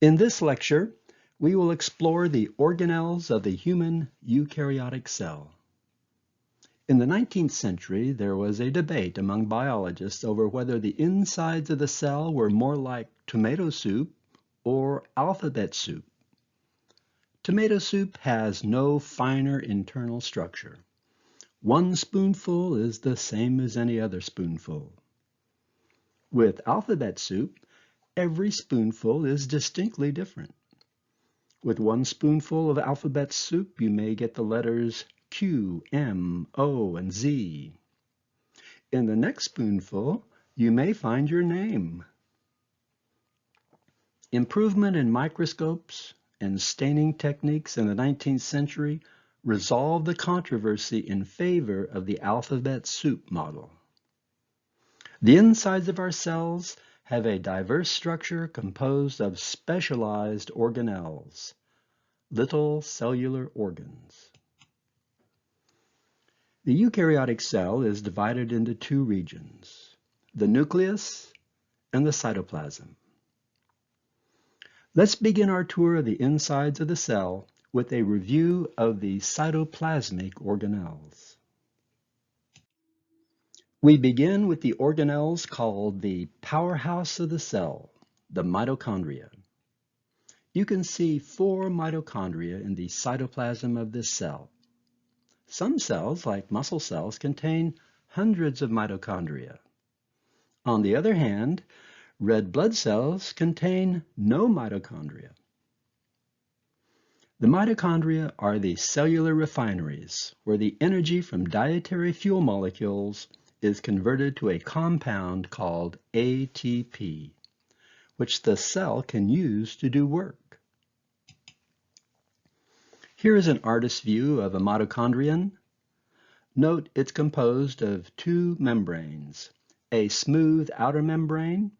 In this lecture, we will explore the organelles of the human eukaryotic cell. In the 19th century, there was a debate among biologists over whether the insides of the cell were more like tomato soup or alphabet soup. Tomato soup has no finer internal structure. One spoonful is the same as any other spoonful. With alphabet soup, every spoonful is distinctly different. With one spoonful of alphabet soup, you may get the letters Q, M, O, and Z. In the next spoonful, you may find your name. Improvement in microscopes and staining techniques in the 19th century resolved the controversy in favor of the alphabet soup model. The insides of our cells have a diverse structure composed of specialized organelles, little cellular organs. The eukaryotic cell is divided into two regions, the nucleus and the cytoplasm. Let's begin our tour of the insides of the cell with a review of the cytoplasmic organelles. We begin with the organelles called the powerhouse of the cell, the mitochondria. You can see 4 mitochondria in the cytoplasm of this cell. Some cells, like muscle cells, contain hundreds of mitochondria. On the other hand, red blood cells contain no mitochondria. The mitochondria are the cellular refineries where the energy from dietary fuel molecules is converted to a compound called ATP, which the cell can use to do work. Here is an artist's view of a mitochondrion. Note it's composed of 2 membranes, a smooth outer membrane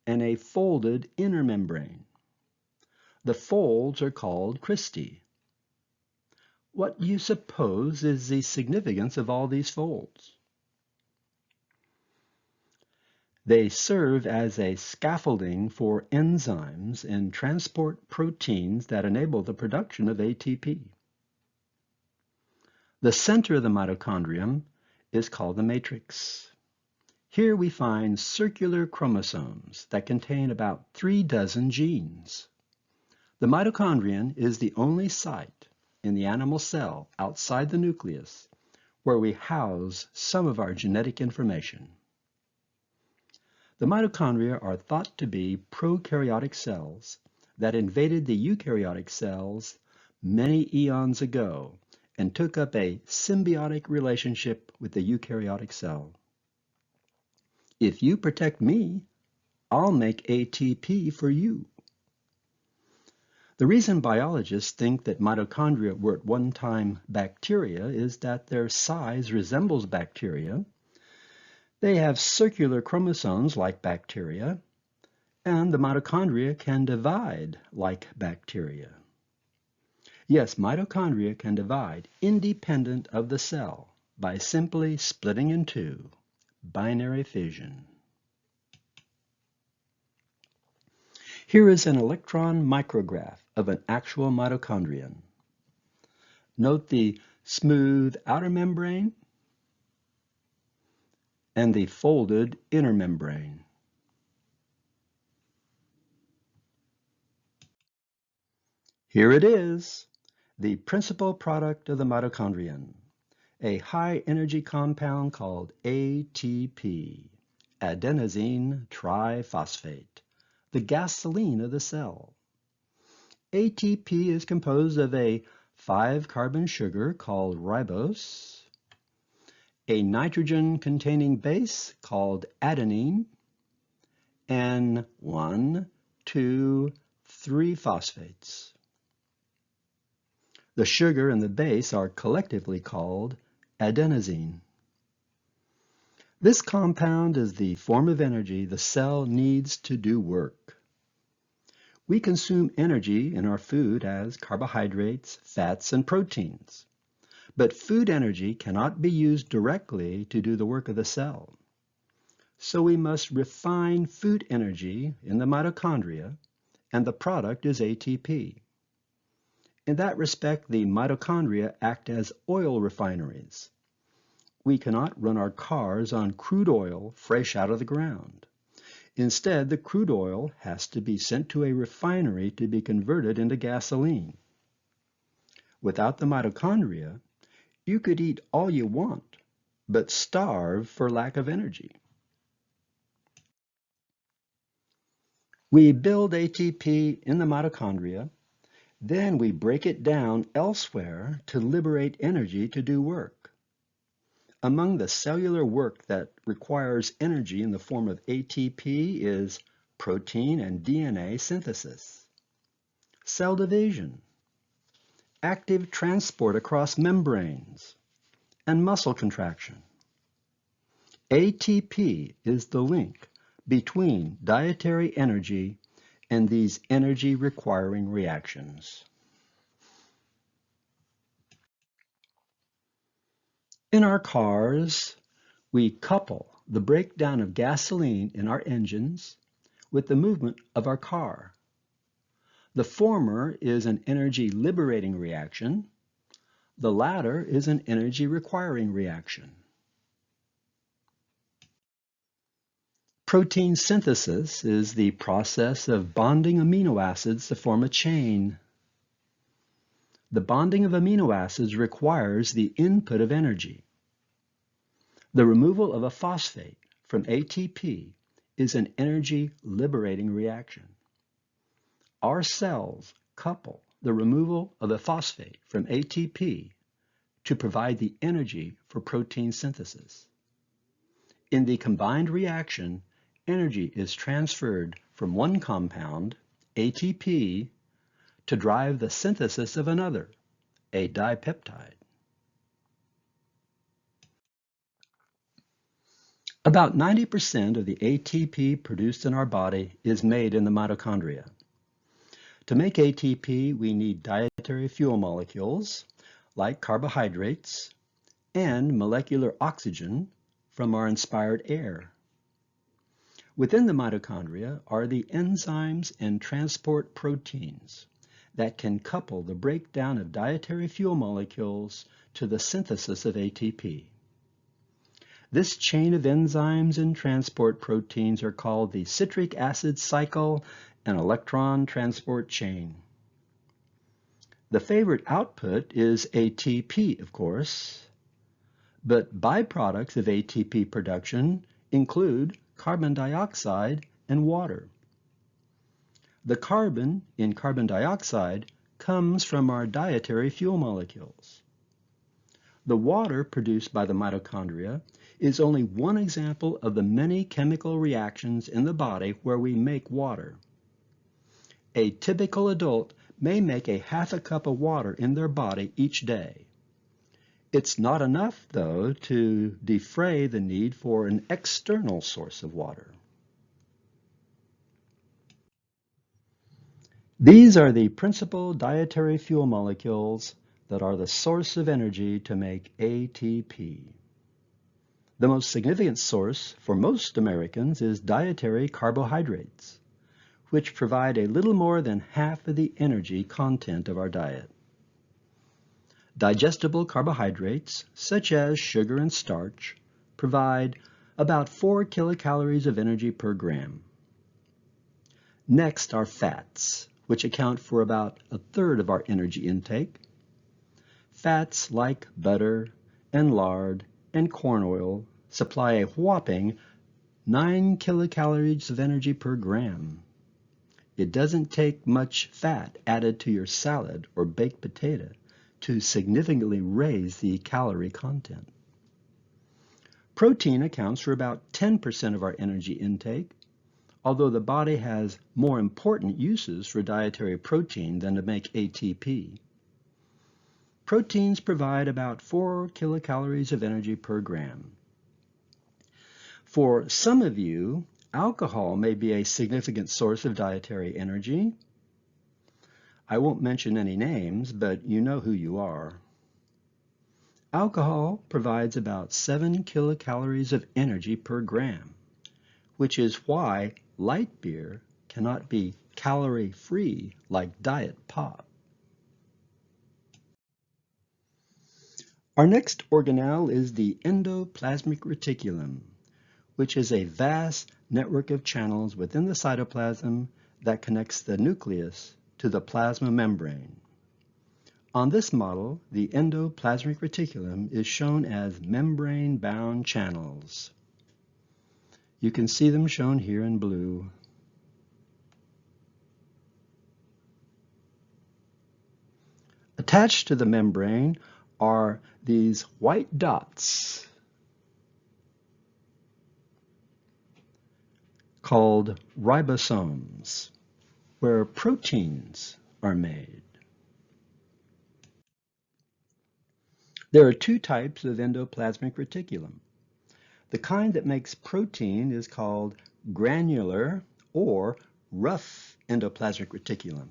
and a folded inner membrane. The folds are called cristae. What do you suppose is the significance of all these folds? They serve as a scaffolding for enzymes and transport proteins that enable the production of ATP. The center of the mitochondrium is called the matrix. Here we find circular chromosomes that contain about 3 dozen genes. The mitochondrion is the only site in the animal cell outside the nucleus where we house some of our genetic information. The mitochondria are thought to be prokaryotic cells that invaded the eukaryotic cells many eons ago and took up a symbiotic relationship with the eukaryotic cell. If you protect me, I'll make ATP for you. The reason biologists think that mitochondria were at one time bacteria is that their size resembles bacteria. They have circular chromosomes like bacteria, and the mitochondria can divide like bacteria. Yes, mitochondria can divide independent of the cell by simply splitting in 2, binary fission. Here is an electron micrograph of an actual mitochondrion. Note the smooth outer membrane and the folded inner membrane. Here it is, the principal product of the mitochondrion, a high-energy compound called ATP, adenosine triphosphate, the gasoline of the cell. ATP is composed of a 5-carbon sugar called ribose, a nitrogen-containing base called adenine, and 1, 2, 3 phosphates. The sugar and the base are collectively called adenosine. This compound is the form of energy the cell needs to do work. We consume energy in our food as carbohydrates, fats, and proteins. But food energy cannot be used directly to do the work of the cell. So we must refine food energy in the mitochondria and the product is ATP. In that respect, the mitochondria act as oil refineries. We cannot run our cars on crude oil fresh out of the ground. Instead, the crude oil has to be sent to a refinery to be converted into gasoline. Without the mitochondria, you could eat all you want, but starve for lack of energy. We build ATP in the mitochondria, then we break it down elsewhere to liberate energy to do work. Among the cellular work that requires energy in the form of ATP is protein and DNA synthesis, cell division, active transport across membranes, and muscle contraction. ATP is the link between dietary energy and these energy-requiring reactions. In our cars, we couple the breakdown of gasoline in our engines with the movement of our car. The former is an energy-liberating reaction. The latter is an energy-requiring reaction. Protein synthesis is the process of bonding amino acids to form a chain. The bonding of amino acids requires the input of energy. The removal of a phosphate from ATP is an energy-liberating reaction. Our cells couple the removal of a phosphate from ATP to provide the energy for protein synthesis. In the combined reaction, energy is transferred from one compound, ATP, to drive the synthesis of another, a dipeptide. About 90% of the ATP produced in our body is made in the mitochondria. To make ATP, we need dietary fuel molecules, like carbohydrates, and molecular oxygen from our inspired air. Within the mitochondria are the enzymes and transport proteins that can couple the breakdown of dietary fuel molecules to the synthesis of ATP. This chain of enzymes and transport proteins are called the citric acid cycle and electron transport chain. The favorite output is ATP, of course, but byproducts of ATP production include carbon dioxide and water. The carbon in carbon dioxide comes from our dietary fuel molecules. The water produced by the mitochondria is only one example of the many chemical reactions in the body where we make water. A typical adult may make a half a cup of water in their body each day. It's not enough, though, to defray the need for an external source of water. These are the principal dietary fuel molecules that are the source of energy to make ATP. The most significant source for most Americans is dietary carbohydrates, which provide a little more than half of the energy content of our diet. Digestible carbohydrates, such as sugar and starch, provide about 4 kilocalories of energy per gram. Next are fats, which account for about a third of our energy intake. Fats like butter and lard and corn oil supply a whopping 9 kilocalories of energy per gram. It doesn't take much fat added to your salad or baked potato to significantly raise the calorie content. Protein accounts for about 10% of our energy intake, although the body has more important uses for dietary protein than to make ATP. Proteins provide about 4 kilocalories of energy per gram. For some of you, alcohol may be a significant source of dietary energy. I won't mention any names, but you know who you are. Alcohol provides about 7 kilocalories of energy per gram, which is why light beer cannot be calorie-free like diet pop. Our next organelle is the endoplasmic reticulum, which is a vast network of channels within the cytoplasm that connects the nucleus to the plasma membrane. On this model, the endoplasmic reticulum is shown as membrane-bound channels. You can see them shown here in blue. Attached to the membrane are these white dots called ribosomes, where proteins are made. There are two types of endoplasmic reticulum. The kind that makes protein is called granular or rough endoplasmic reticulum.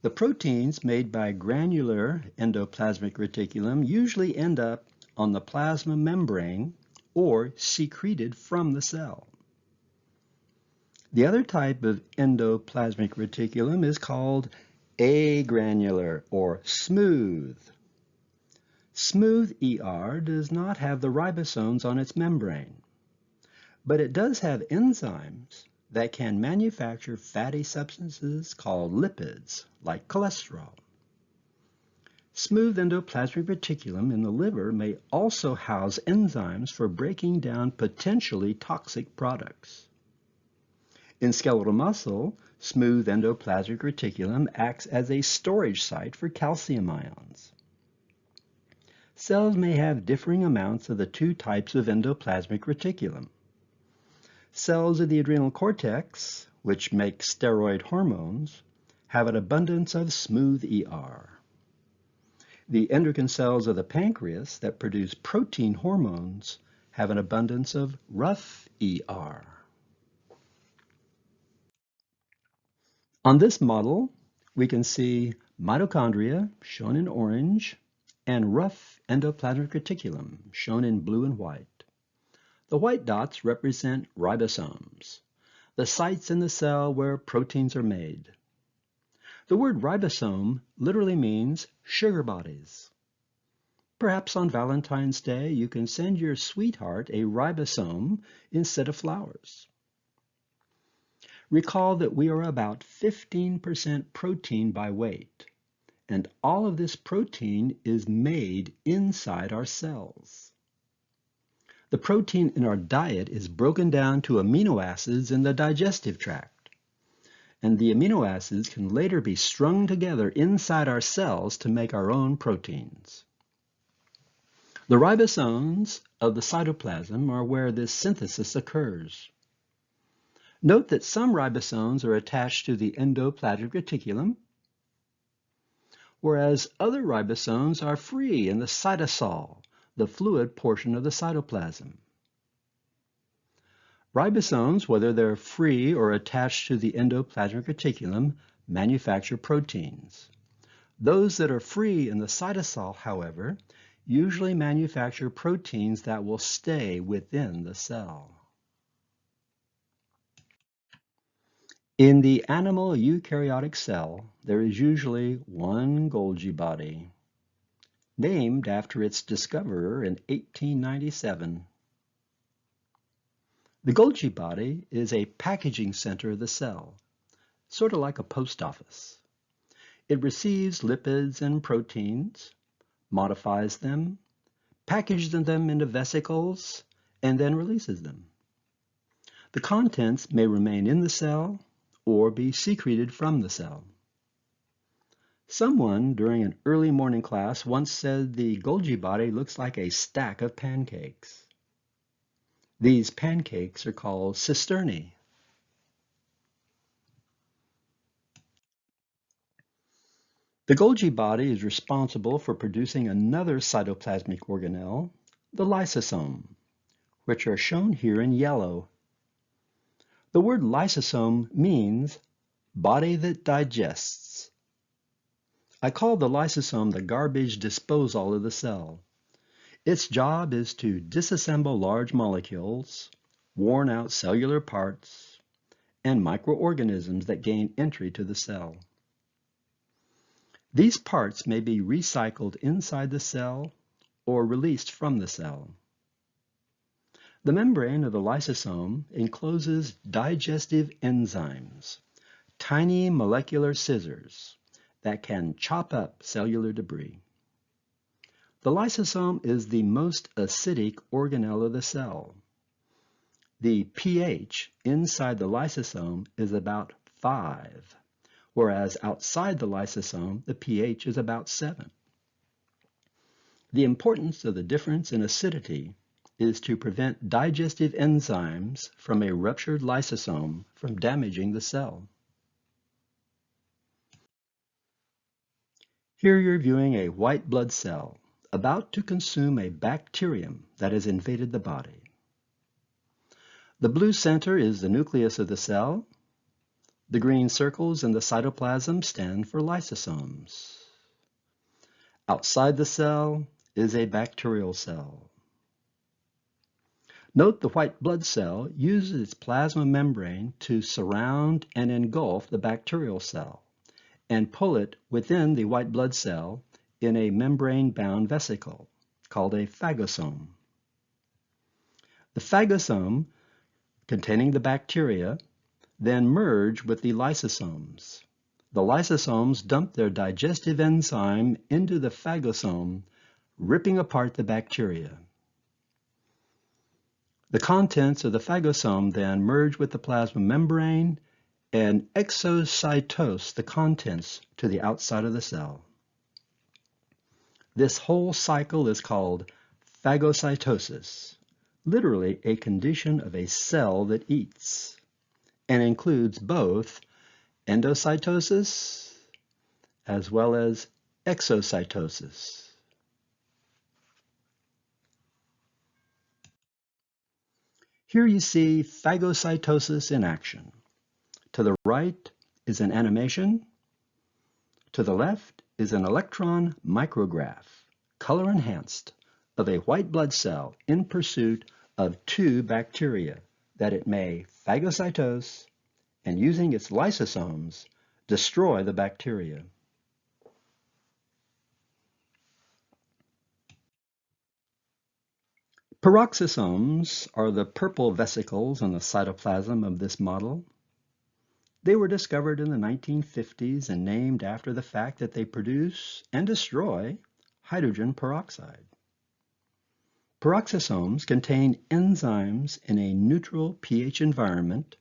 The proteins made by granular endoplasmic reticulum usually end up on the plasma membrane or secreted from the cell. The other type of endoplasmic reticulum is called agranular or smooth. Smooth ER does not have the ribosomes on its membrane, but it does have enzymes that can manufacture fatty substances called lipids, like cholesterol. Smooth endoplasmic reticulum in the liver may also house enzymes for breaking down potentially toxic products. In skeletal muscle, smooth endoplasmic reticulum acts as a storage site for calcium ions. Cells may have differing amounts of the two types of endoplasmic reticulum. Cells of the adrenal cortex, which make steroid hormones, have an abundance of smooth ER. The endocrine cells of the pancreas that produce protein hormones have an abundance of rough ER. On this model, we can see mitochondria, shown in orange, and rough endoplasmic reticulum, shown in blue and white. The white dots represent ribosomes, the sites in the cell where proteins are made. The word ribosome literally means sugar bodies. Perhaps on Valentine's Day you can send your sweetheart a ribosome instead of flowers. Recall that we are about 15% protein by weight, and all of this protein is made inside our cells. The protein in our diet is broken down to amino acids in the digestive tract, and the amino acids can later be strung together inside our cells to make our own proteins. The ribosomes of the cytoplasm are where this synthesis occurs. Note that some ribosomes are attached to the endoplasmic reticulum, whereas other ribosomes are free in the cytosol, the fluid portion of the cytoplasm. Ribosomes, whether they're free or attached to the endoplasmic reticulum, manufacture proteins. Those that are free in the cytosol, however, usually manufacture proteins that will stay within the cell. In the animal eukaryotic cell, there is usually one Golgi body, named after its discoverer in 1897. The Golgi body is a packaging center of the cell, sort of like a post office. It receives lipids and proteins, modifies them, packages them into vesicles, and then releases them. The contents may remain in the cell or be secreted from the cell. Someone during an early morning class once said the Golgi body looks like a stack of pancakes. These pancakes are called cisternae. The Golgi body is responsible for producing another cytoplasmic organelle, the lysosome, which are shown here in yellow. The word lysosome means body that digests. I call the lysosome the garbage disposal of the cell. Its job is to disassemble large molecules, worn out cellular parts, and microorganisms that gain entry to the cell. These parts may be recycled inside the cell or released from the cell. The membrane of the lysosome encloses digestive enzymes, tiny molecular scissors that can chop up cellular debris. The lysosome is the most acidic organelle of the cell. The pH inside the lysosome is about 5, whereas outside the lysosome, the pH is about 7. The importance of the difference in acidity is to prevent digestive enzymes from a ruptured lysosome from damaging the cell. Here you're viewing a white blood cell about to consume a bacterium that has invaded the body. The blue center is the nucleus of the cell. The green circles in the cytoplasm stand for lysosomes. Outside the cell is a bacterial cell. Note the white blood cell uses its plasma membrane to surround and engulf the bacterial cell and pull it within the white blood cell in a membrane-bound vesicle called a phagosome. The phagosome, containing the bacteria, then merge with the lysosomes. The lysosomes dump their digestive enzyme into the phagosome, ripping apart the bacteria. The contents of the phagosome then merge with the plasma membrane and exocytose the contents to the outside of the cell. This whole cycle is called phagocytosis, literally a condition of a cell that eats, and includes both endocytosis as well as exocytosis. Here you see phagocytosis in action. To the right is an animation. To the left is an electron micrograph, color enhanced, of a white blood cell in pursuit of 2 bacteria that it may phagocytose and, using its lysosomes, destroy the bacteria. Peroxisomes are the purple vesicles in the cytoplasm of this model. They were discovered in the 1950s and named after the fact that they produce and destroy hydrogen peroxide. Peroxisomes contain enzymes in a neutral pH environment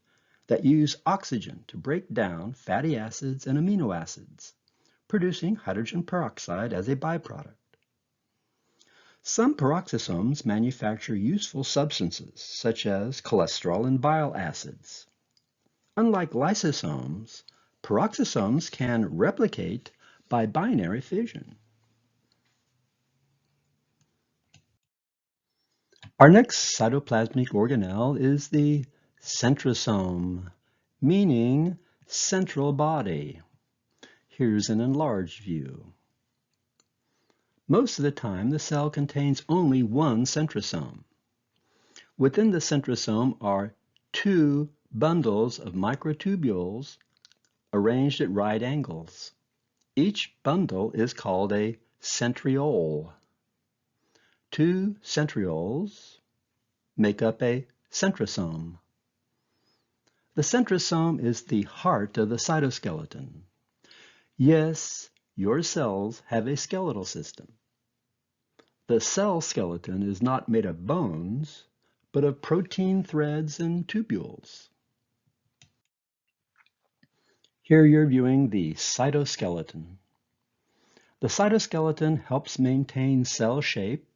that use oxygen to break down fatty acids and amino acids, producing hydrogen peroxide as a byproduct. Some peroxisomes manufacture useful substances, such as cholesterol and bile acids. Unlike lysosomes, peroxisomes can replicate by binary fission. Our next cytoplasmic organelle is the centrosome, meaning central body. Here's an enlarged view. Most of the time, the cell contains only one centrosome. Within the centrosome are 2 bundles of microtubules arranged at right angles. Each bundle is called a centriole. 2 centrioles make up a centrosome. The centrosome is the heart of the cytoskeleton. Yes, your cells have a skeletal system. The cell skeleton is not made of bones, but of protein threads and tubules. Here you're viewing the cytoskeleton. The cytoskeleton helps maintain cell shape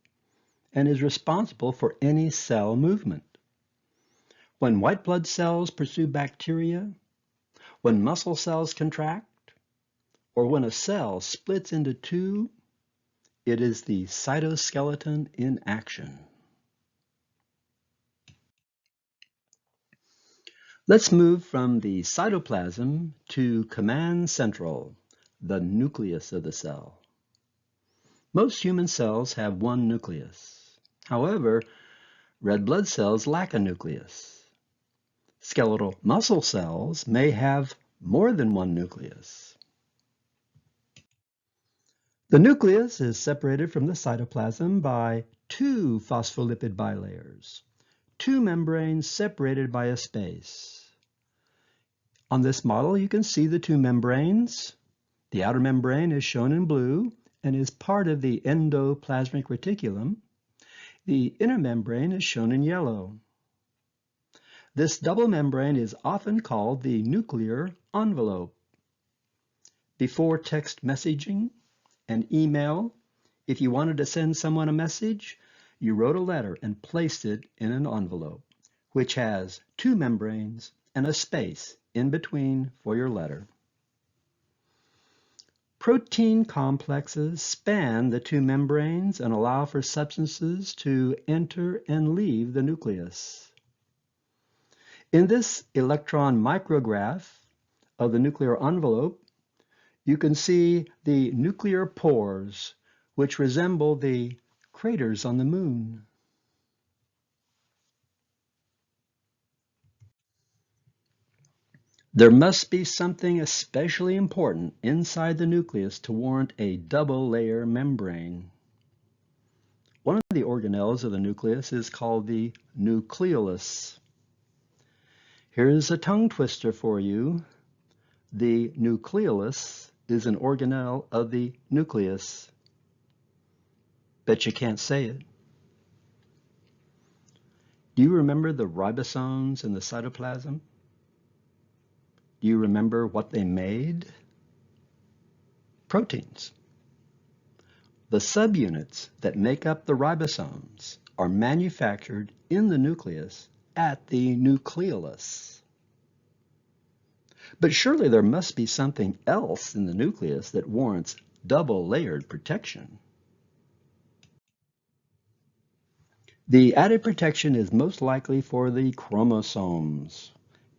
and is responsible for any cell movement. When white blood cells pursue bacteria, when muscle cells contract, or when a cell splits into 2, it is the cytoskeleton in action. Let's move from the cytoplasm to command central, the nucleus of the cell. Most human cells have one nucleus. However, red blood cells lack a nucleus. Skeletal muscle cells may have more than one nucleus. The nucleus is separated from the cytoplasm by two phospholipid bilayers, two membranes separated by a space. On this model, you can see the two membranes. The outer membrane is shown in blue and is part of the endoplasmic reticulum. The inner membrane is shown in yellow. This double membrane is often called the nuclear envelope. Before text messaging and email, if you wanted to send someone a message, you wrote a letter and placed it in an envelope, which has two membranes and a space in between for your letter. Protein complexes span the two membranes and allow for substances to enter and leave the nucleus. In this electron micrograph of the nuclear envelope, you can see the nuclear pores, which resemble the craters on the moon. There must be something especially important inside the nucleus to warrant a double-layer membrane. One of the organelles of the nucleus is called the nucleolus. Here's a tongue twister for you. The nucleolus is an organelle of the nucleus. Bet you can't say it. Do you remember the ribosomes in the cytoplasm? Do you remember what they made? Proteins. The subunits that make up the ribosomes are manufactured in the nucleus at the nucleolus. But surely there must be something else in the nucleus that warrants double-layered protection. The added protection is most likely for the chromosomes,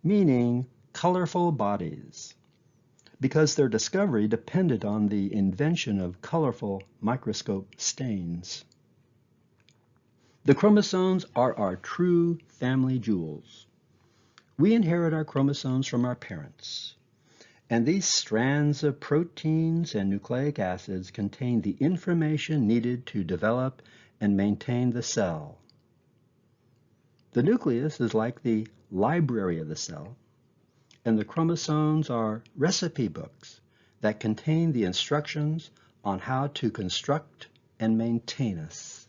meaning colorful bodies, because their discovery depended on the invention of colorful microscope stains. The chromosomes are our true family jewels. We inherit our chromosomes from our parents, and these strands of proteins and nucleic acids contain the information needed to develop and maintain the cell. The nucleus is like the library of the cell, and the chromosomes are recipe books that contain the instructions on how to construct and maintain us.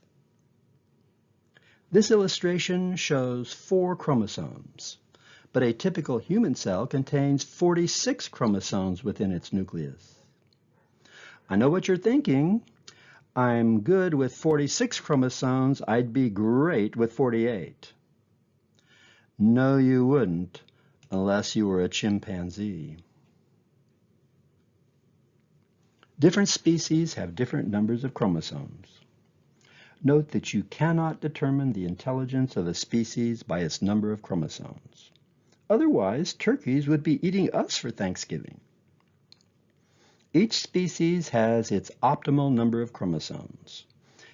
This illustration shows 4 chromosomes, but a typical human cell contains 46 chromosomes within its nucleus. I know what you're thinking. I'm good with 46 chromosomes. I'd be great with 48. No, you wouldn't, unless you were a chimpanzee. Different species have different numbers of chromosomes. Note that you cannot determine the intelligence of a species by its number of chromosomes. Otherwise, turkeys would be eating us for Thanksgiving. Each species has its optimal number of chromosomes.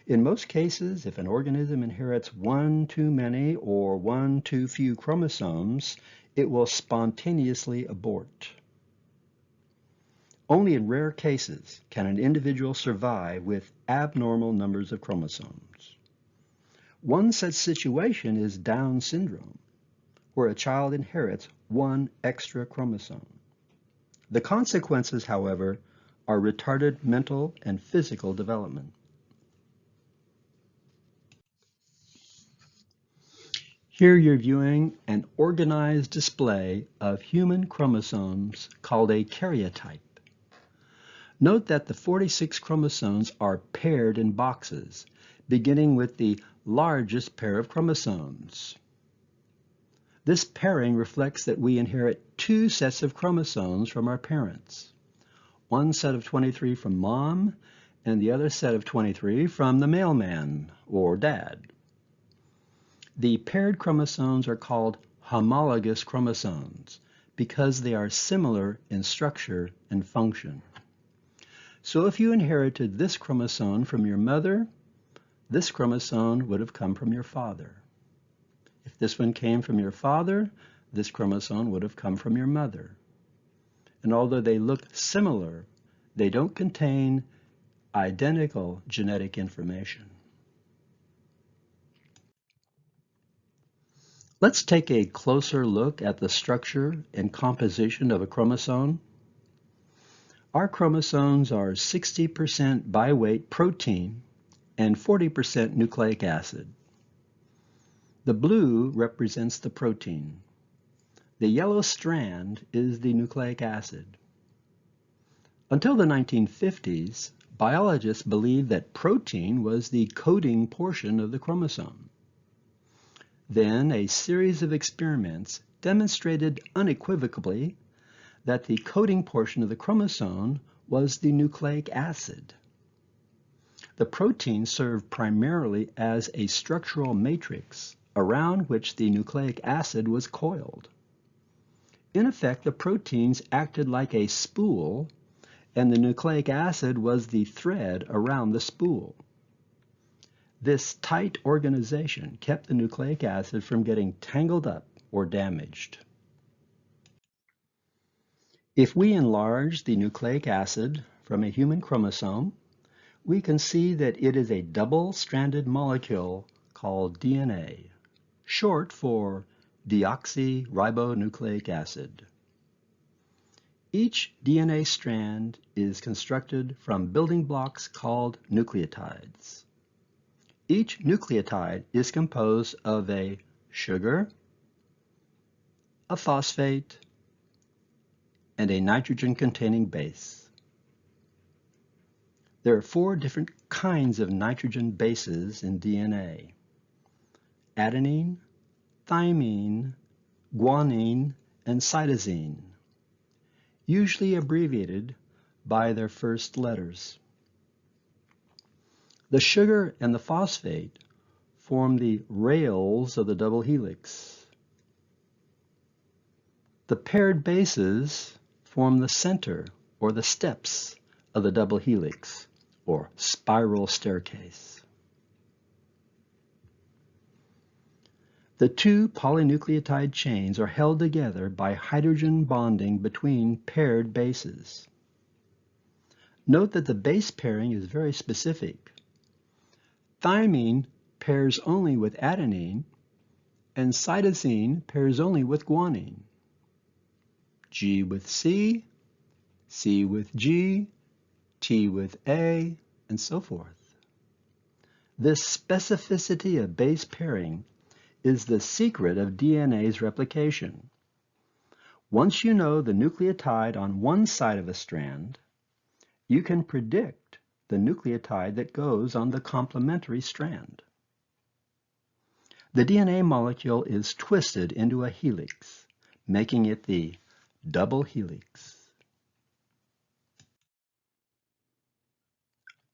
In most cases, if an organism inherits one too many or one too few chromosomes, it will spontaneously abort. Only in rare cases can an individual survive with abnormal numbers of chromosomes. One such situation is Down syndrome, where a child inherits one extra chromosome. The consequences, however, are retarded mental and physical development. Here you're viewing an organized display of human chromosomes called a karyotype. Note that the 46 chromosomes are paired in boxes, beginning with the largest pair of chromosomes. This pairing reflects that we inherit 2 sets of chromosomes from our parents. One set of 23 from mom, and the other set of 23 from the mailman, or dad. The paired chromosomes are called homologous chromosomes because they are similar in structure and function. So if you inherited this chromosome from your mother, this chromosome would have come from your father. If this one came from your father, this chromosome would have come from your mother. And although they look similar, they don't contain identical genetic information. Let's take a closer look at the structure and composition of a chromosome. Our chromosomes are 60% by weight protein and 40% nucleic acid. The blue represents the protein. The yellow strand is the nucleic acid. Until the 1950s, biologists believed that protein was the coding portion of the chromosome. Then a series of experiments demonstrated unequivocally that the coding portion of the chromosome was the nucleic acid. The protein served primarily as a structural matrix around which the nucleic acid was coiled. In effect, the proteins acted like a spool, and the nucleic acid was the thread around the spool. This tight organization kept the nucleic acid from getting tangled up or damaged. If we enlarge the nucleic acid from a human chromosome, we can see that it is a double-stranded molecule called DNA, short for deoxyribonucleic acid. Each DNA strand is constructed from building blocks called nucleotides. Each nucleotide is composed of a sugar, a phosphate, and a nitrogen-containing base. There are 4 different kinds of nitrogen bases in DNA: adenine, thymine, guanine, and cytosine, usually abbreviated by their first letters. The sugar and the phosphate form the rails of the double helix. The paired bases form the center or the steps of the double helix or spiral staircase. The 2 polynucleotide chains are held together by hydrogen bonding between paired bases. Note that the base pairing is very specific. Thymine pairs only with adenine, and cytosine pairs only with guanine. G with C, C with G, T with A, and so forth. This specificity of base pairing is the secret of DNA's replication. Once you know the nucleotide on one side of a strand, you can predict the nucleotide that goes on the complementary strand. The DNA molecule is twisted into a helix, making it the double helix.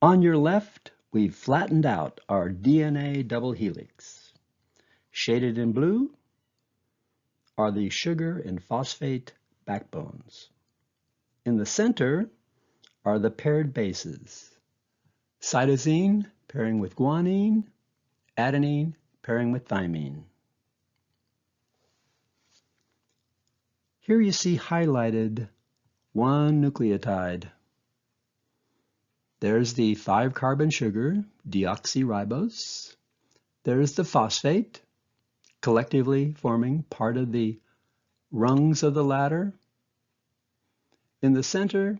On your left, we've flattened out our DNA double helix. Shaded in blue are the sugar and phosphate backbones. In the center are the paired bases: cytosine pairing with guanine, adenine pairing with thymine. Here you see highlighted one nucleotide. There's the 5-carbon sugar, deoxyribose. There's the phosphate, collectively forming part of the rungs of the ladder. In the center,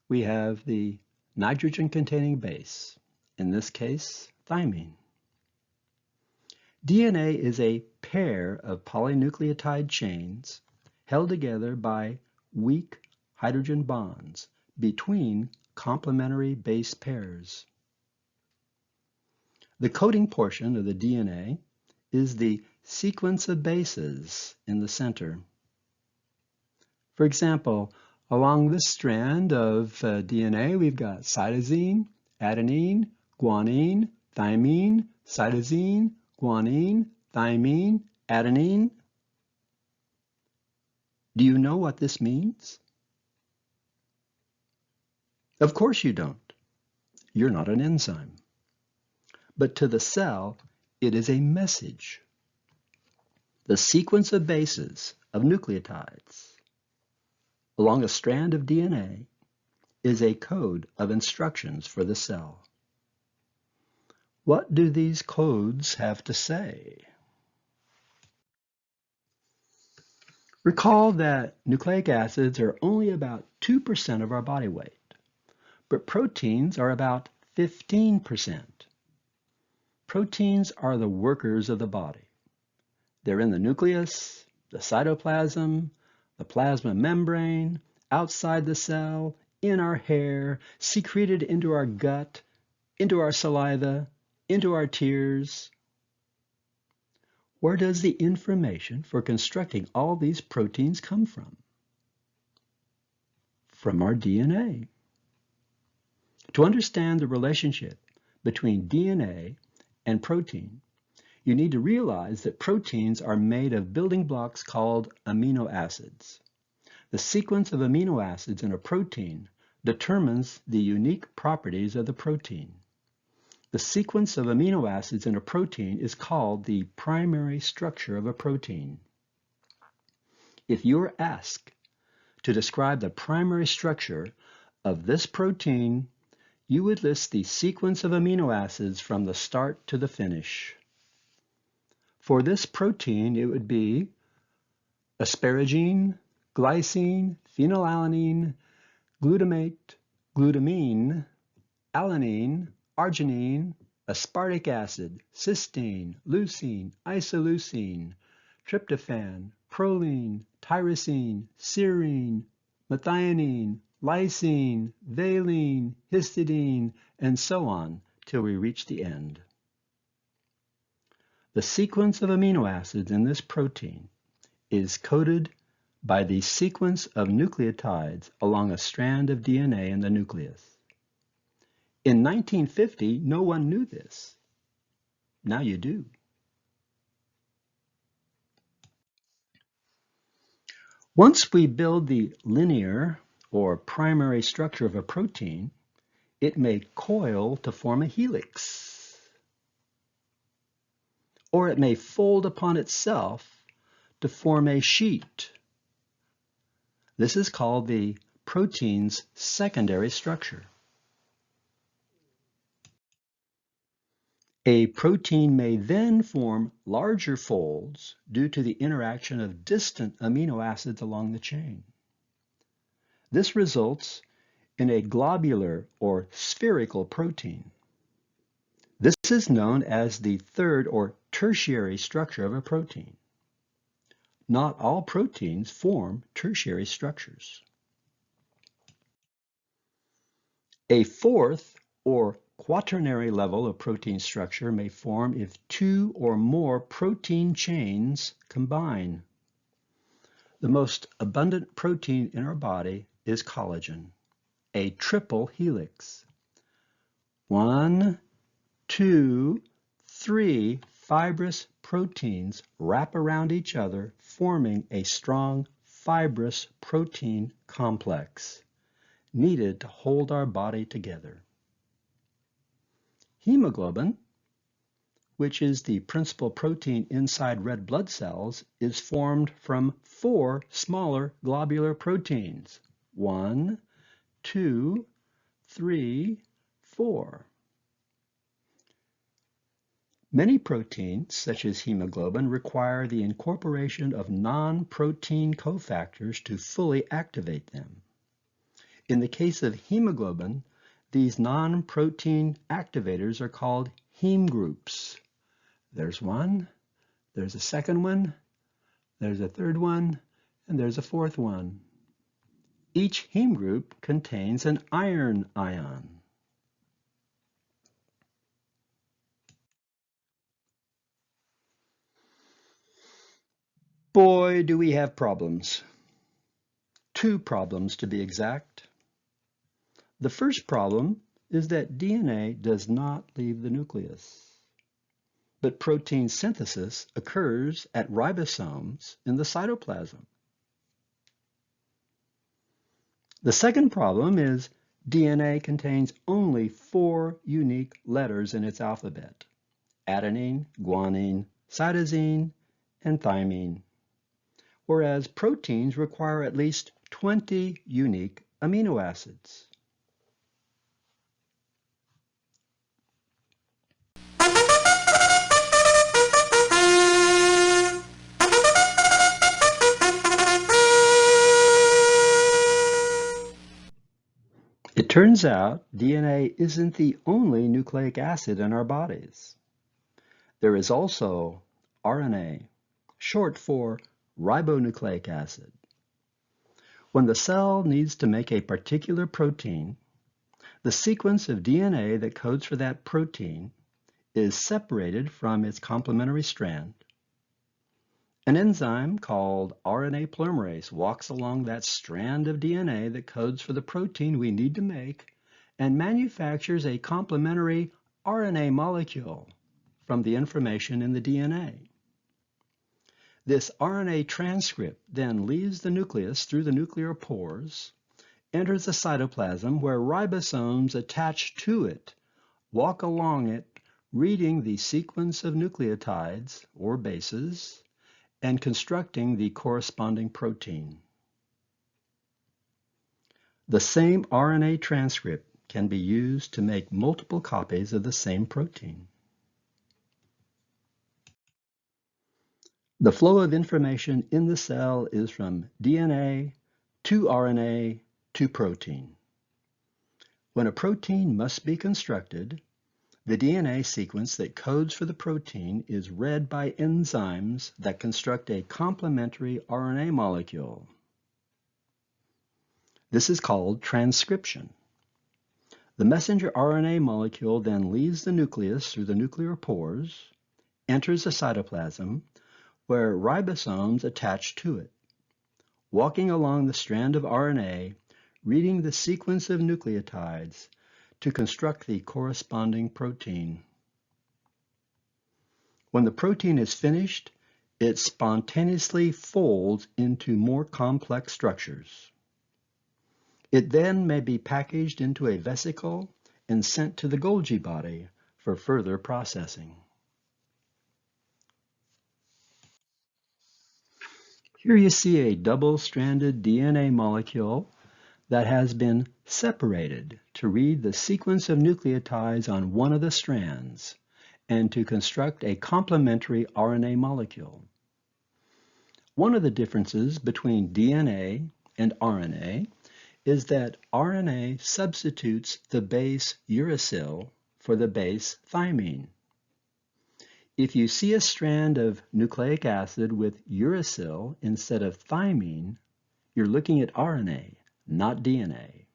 we have the nitrogen-containing base, in this case, thymine. DNA is a pair of polynucleotide chains held together by weak hydrogen bonds between complementary base pairs. The coding portion of the DNA is the sequence of bases in the center. For example, along this strand of DNA, we've got cytosine, adenine, guanine, thymine, cytosine, guanine, thymine, adenine. Do you know what this means? Of course you don't. You're not an enzyme. But to the cell, it is a message. The sequence of bases of nucleotides. Along a strand of DNA is a code of instructions for the cell. What do these codes have to say? Recall that nucleic acids are only about 2% of our body weight, but proteins are about 15%. Proteins are the workers of the body. They're in the nucleus, the cytoplasm, the plasma membrane, outside the cell, in our hair, secreted into our gut, into our saliva, into our tears. Where does the information for constructing all these proteins come from? From our DNA. To understand the relationship between DNA and protein, you need to realize that proteins are made of building blocks called amino acids. The sequence of amino acids in a protein determines the unique properties of the protein. The sequence of amino acids in a protein is called the primary structure of a protein. If you are asked to describe the primary structure of this protein, you would list the sequence of amino acids from the start to the finish. For this protein, it would be asparagine, glycine, phenylalanine, glutamate, glutamine, alanine, arginine, aspartic acid, cysteine, leucine, isoleucine, tryptophan, proline, tyrosine, serine, methionine, lysine, valine, histidine, and so on till we reach the end. The sequence of amino acids in this protein is coded by the sequence of nucleotides along a strand of DNA in the nucleus. In 1950, no one knew this. Now you do. Once we build the linear or primary structure of a protein, it may coil to form a helix, or it may fold upon itself to form a sheet. This is called the protein's secondary structure. A protein may then form larger folds due to the interaction of distant amino acids along the chain. This results in a globular or spherical protein. This is known as the third or tertiary structure of a protein. Not all proteins form tertiary structures. A fourth or quaternary level of protein structure may form if two or more protein chains combine. The most abundant protein in our body is collagen, a triple helix. 1, 2, 3 fibrous proteins wrap around each other, forming a strong fibrous protein complex needed to hold our body together. Hemoglobin, which is the principal protein inside red blood cells, is formed from 4 smaller globular proteins. 1, 2, 3, 4. Many proteins, such as hemoglobin, require the incorporation of non-protein cofactors to fully activate them. In the case of hemoglobin, these non-protein activators are called heme groups. There's one, there's a second one, there's a third one, and there's a fourth one. Each heme group contains an iron ion. Boy, do we have problems. 2 problems to be exact. The first problem is that DNA does not leave the nucleus, but protein synthesis occurs at ribosomes in the cytoplasm. The second problem is DNA contains only 4 unique letters in its alphabet: adenine, guanine, cytosine, and thymine. whereas proteins require at least 20 unique amino acids. It turns out DNA isn't the only nucleic acid in our bodies. There is also RNA, short for ribonucleic acid. When the cell needs to make a particular protein, the sequence of DNA that codes for that protein is separated from its complementary strand. An enzyme called RNA polymerase walks along that strand of DNA that codes for the protein we need to make and manufactures a complementary RNA molecule from the information in the DNA. This RNA transcript then leaves the nucleus through the nuclear pores, enters the cytoplasm where ribosomes attached to it walk along it, reading the sequence of nucleotides or bases and constructing the corresponding protein. The same RNA transcript can be used to make multiple copies of the same protein. The flow of information in the cell is from DNA to RNA to protein. When a protein must be constructed, the DNA sequence that codes for the protein is read by enzymes that construct a complementary RNA molecule. This is called transcription. The messenger RNA molecule then leaves the nucleus through the nuclear pores, enters the cytoplasm, where ribosomes attach to it, walking along the strand of RNA, reading the sequence of nucleotides to construct the corresponding protein. When the protein is finished, it spontaneously folds into more complex structures. It then may be packaged into a vesicle and sent to the Golgi body for further processing. Here you see a double-stranded DNA molecule that has been separated to read the sequence of nucleotides on one of the strands and to construct a complementary RNA molecule. One of the differences between DNA and RNA is that RNA substitutes the base uracil for the base thymine. If you see a strand of nucleic acid with uracil instead of thymine, you're looking at RNA, not DNA.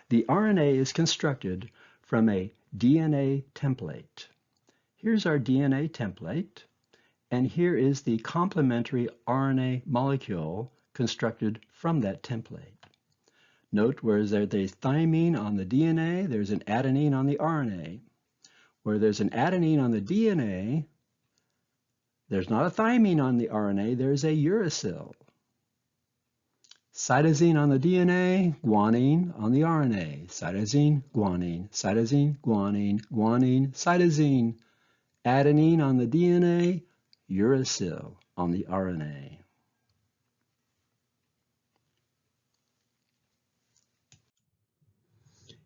The RNA is constructed from a DNA template. Here's our DNA template, and here is the complementary RNA molecule constructed from that template. Note where there's thymine on the DNA, there's an adenine on the RNA. Where there's an adenine on the DNA, there's not a thymine on the RNA, there's a uracil. Cytosine on the DNA, guanine on the RNA. Cytosine, guanine, cytosine, guanine, guanine, cytosine. Adenine on the DNA, uracil on the RNA.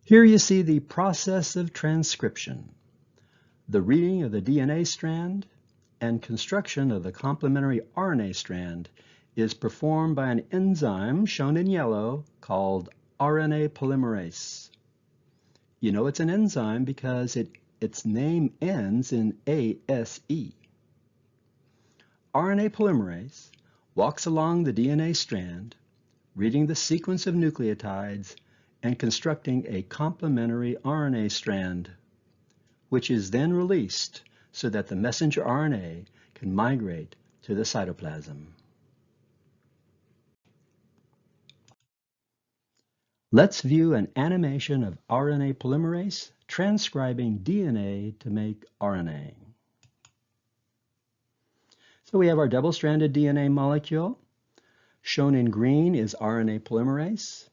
Here you see the process of transcription. The reading of the DNA strand and construction of the complementary RNA strand is performed by an enzyme shown in yellow called RNA polymerase. You know it's an enzyme because its name ends in ASE. RNA polymerase walks along the DNA strand, reading the sequence of nucleotides and constructing a complementary RNA strand, which is then released so that the messenger RNA can migrate to the cytoplasm. Let's view an animation of RNA polymerase transcribing DNA to make RNA. So we have our double-stranded DNA molecule. Shown in green is RNA polymerase.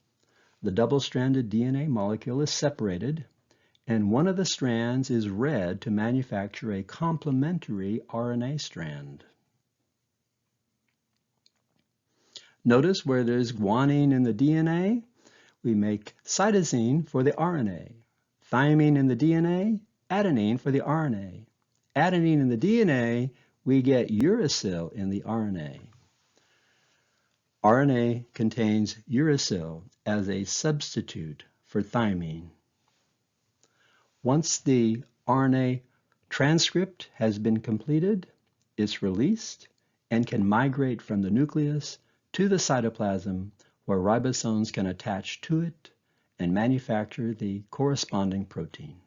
The double-stranded DNA molecule is separated, and one of the strands is read to manufacture a complementary RNA strand. Notice where there's guanine in the DNA, we make cytosine for the RNA. Thymine in the DNA, adenine for the RNA. Adenine in the DNA, we get uracil in the RNA. RNA contains uracil as a substitute for thymine. Once the RNA transcript has been completed, it's released and can migrate from the nucleus to the cytoplasm, where ribosomes can attach to it and manufacture the corresponding protein.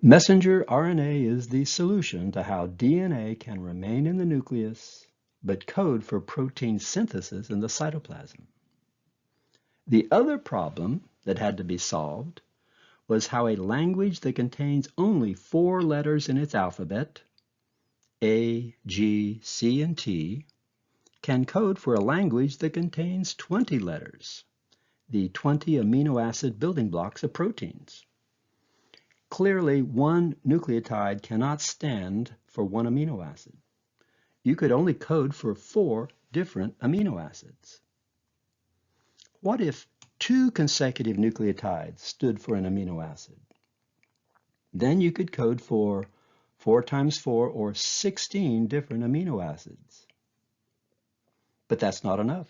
Messenger RNA is the solution to how DNA can remain in the nucleus but code for protein synthesis in the cytoplasm. The other problem that had to be solved was how a language that contains only 4 letters in its alphabet, A, G, C, and T, can code for a language that contains 20 letters, the 20 amino acid building blocks of proteins. Clearly, one nucleotide cannot stand for one amino acid. You could only code for 4 different amino acids. What if 2 consecutive nucleotides stood for an amino acid? Then you could code for 4 times 4 or 16 different amino acids. But that's not enough.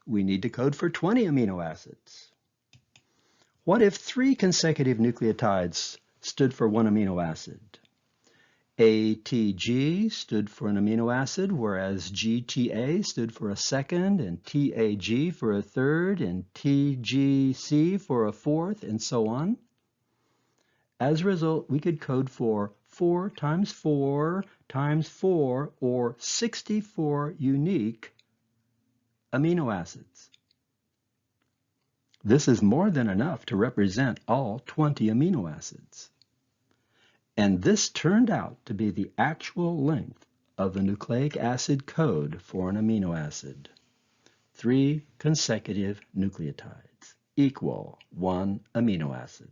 We need to code for 20 amino acids. What if 3 consecutive nucleotides stood for one amino acid? ATG stood for an amino acid, whereas GTA stood for a second, and TAG for a third, and TGC for a fourth, and so on. As a result, we could code for 4 times 4 times 4, or 64 unique amino acids. This is more than enough to represent all 20 amino acids. And this turned out to be the actual length of the nucleic acid code for an amino acid. 3 consecutive nucleotides equal 1 amino acid.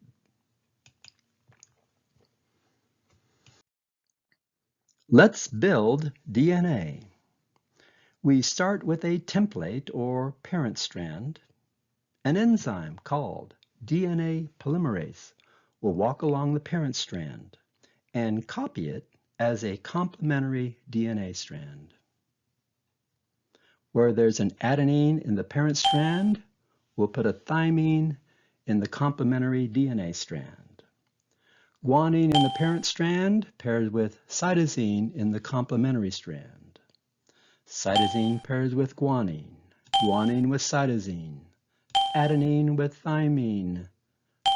Let's build DNA. We start with a template or parent strand. An enzyme called DNA polymerase will walk along the parent strand and copy it as a complementary DNA strand. Where there's an adenine in the parent strand, we'll put a thymine in the complementary DNA strand. Guanine in the parent strand pairs with cytosine in the complementary strand. Cytosine pairs with guanine, guanine with cytosine, adenine with thymine,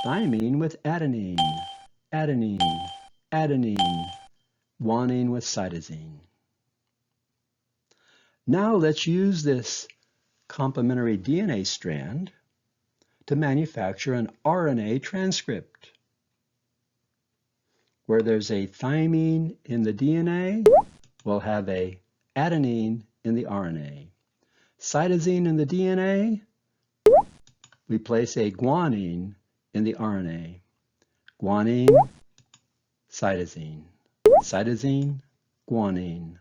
thymine with adenine, adenine, adenine, guanine with cytosine. Now let's use this complementary DNA strand to manufacture an RNA transcript. Where there's a thymine in the DNA, we'll have a adenine in the RNA. Cytosine in the DNA, we place a guanine in the RNA. Guanine, cytosine, cytosine, guanine,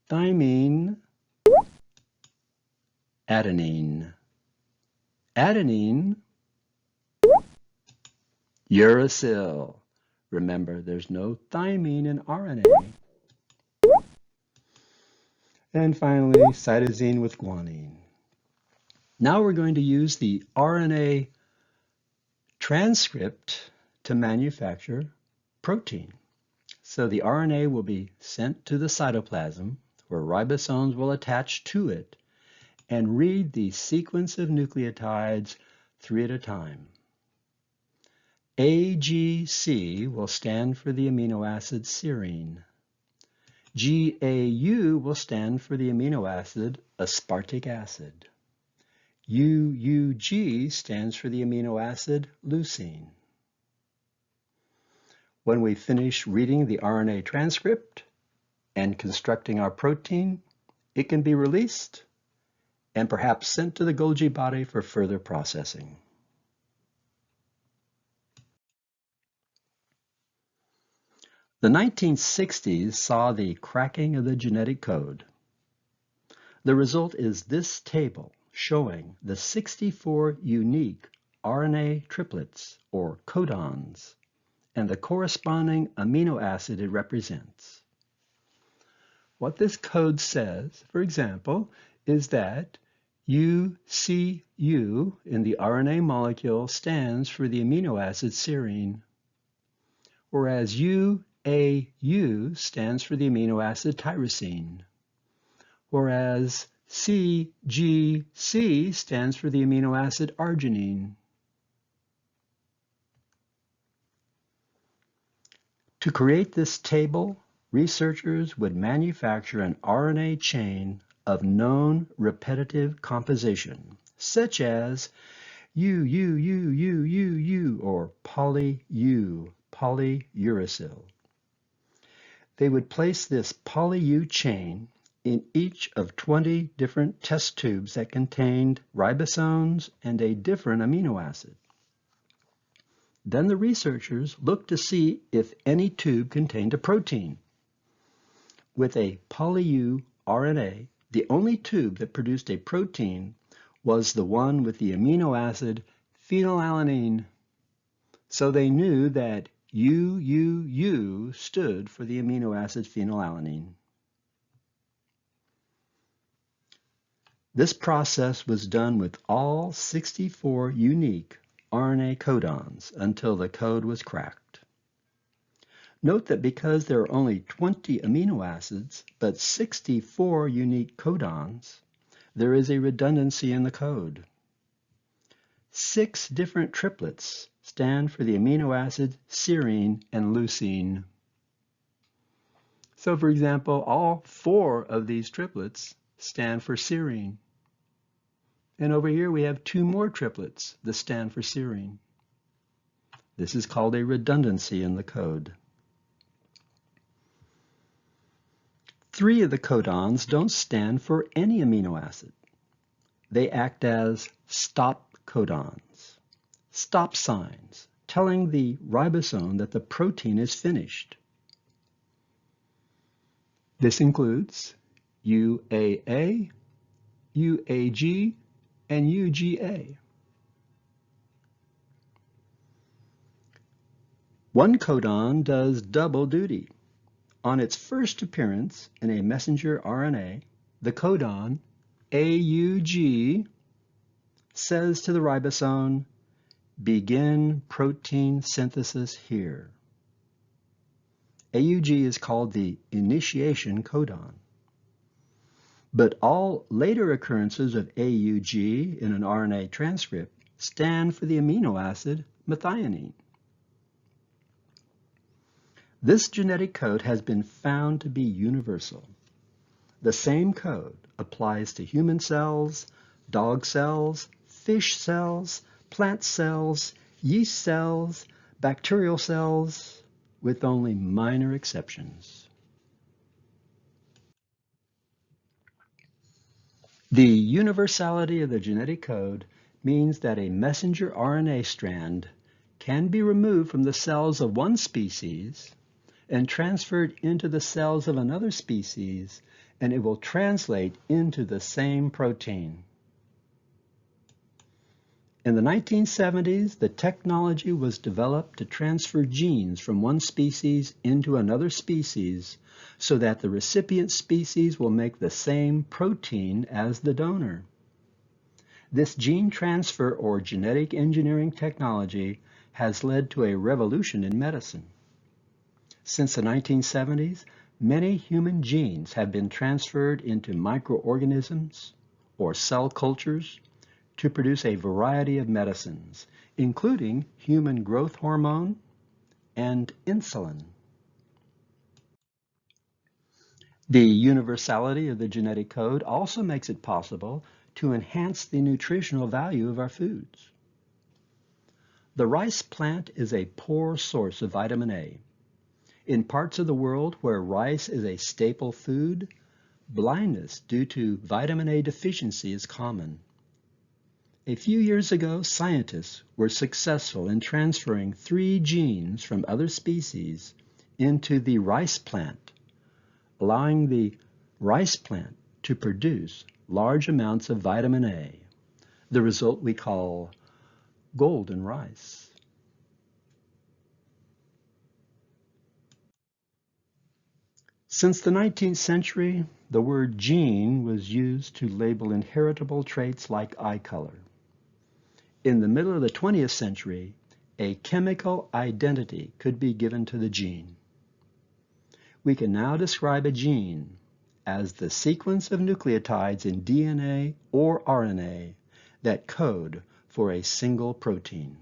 thymine, adenine, adenine, uracil. Remember, there's no thymine in RNA. And finally, cytosine with guanine. Now we're going to use the RNA transcript to manufacture protein. So the RNA will be sent to the cytoplasm, where ribosomes will attach to it and read the sequence of nucleotides 3 at a time. AGC will stand for the amino acid serine. GAU will stand for the amino acid aspartic acid. UUG stands for the amino acid leucine. When we finish reading the RNA transcript and constructing our protein, it can be released and perhaps sent to the Golgi body for further processing. The 1960s saw the cracking of the genetic code. The result is this table showing the 64 unique RNA triplets, or codons, and the corresponding amino acid it represents. What this code says, for example, is that UCU in the RNA molecule stands for the amino acid serine, whereas UAU stands for the amino acid tyrosine, whereas CGC stands for the amino acid arginine. To create this table, researchers would manufacture an RNA chain of known repetitive composition, such as UUUUUU or poly-U, polyuracil. They would place this poly-U chain in each of 20 different test tubes that contained ribosomes and a different amino acid. Then the researchers looked to see if any tube contained a protein. With a poly-U RNA, the only tube that produced a protein was the one with the amino acid phenylalanine. So they knew that UUU stood for the amino acid phenylalanine. This process was done with all 64 unique RNA codons until the code was cracked. Note that because there are only 20 amino acids but 64 unique codons, there is a redundancy in the code. 6 different triplets stand for the amino acid serine and leucine. So for example, all 4 of these triplets stand for serine. And over here we have 2 more triplets that stand for serine. This is called a redundancy in the code. 3 of the codons don't stand for any amino acid. They act as stop codons, stop signs, telling the ribosome that the protein is finished. This includes UAA, UAG, and UGA. One codon does double duty. On its first appearance in a messenger RNA, the codon AUG says to the ribosome, begin protein synthesis here. AUG is called the initiation codon. But all later occurrences of AUG in an RNA transcript stand for the amino acid methionine. This genetic code has been found to be universal. The same code applies to human cells, dog cells, fish cells, plant cells, yeast cells, bacterial cells, with only minor exceptions. The universality of the genetic code means that a messenger RNA strand can be removed from the cells of one species and transferred into the cells of another species, and it will translate into the same protein. In the 1970s, the technology was developed to transfer genes from one species into another species so that the recipient species will make the same protein as the donor. This gene transfer or genetic engineering technology has led to a revolution in medicine. Since the 1970s, many human genes have been transferred into microorganisms or cell cultures to produce a variety of medicines, including human growth hormone and insulin. The universality of the genetic code also makes it possible to enhance the nutritional value of our foods. The rice plant is a poor source of vitamin A. In parts of the world where rice is a staple food, blindness due to vitamin A deficiency is common. A few years ago, scientists were successful in transferring 3 genes from other species into the rice plant, allowing the rice plant to produce large amounts of vitamin A. The result we call golden rice. Since the 19th century, the word gene was used to label inheritable traits like eye color. In the middle of the 20th century, a chemical identity could be given to the gene. We can now describe a gene as the sequence of nucleotides in DNA or RNA that code for a single protein.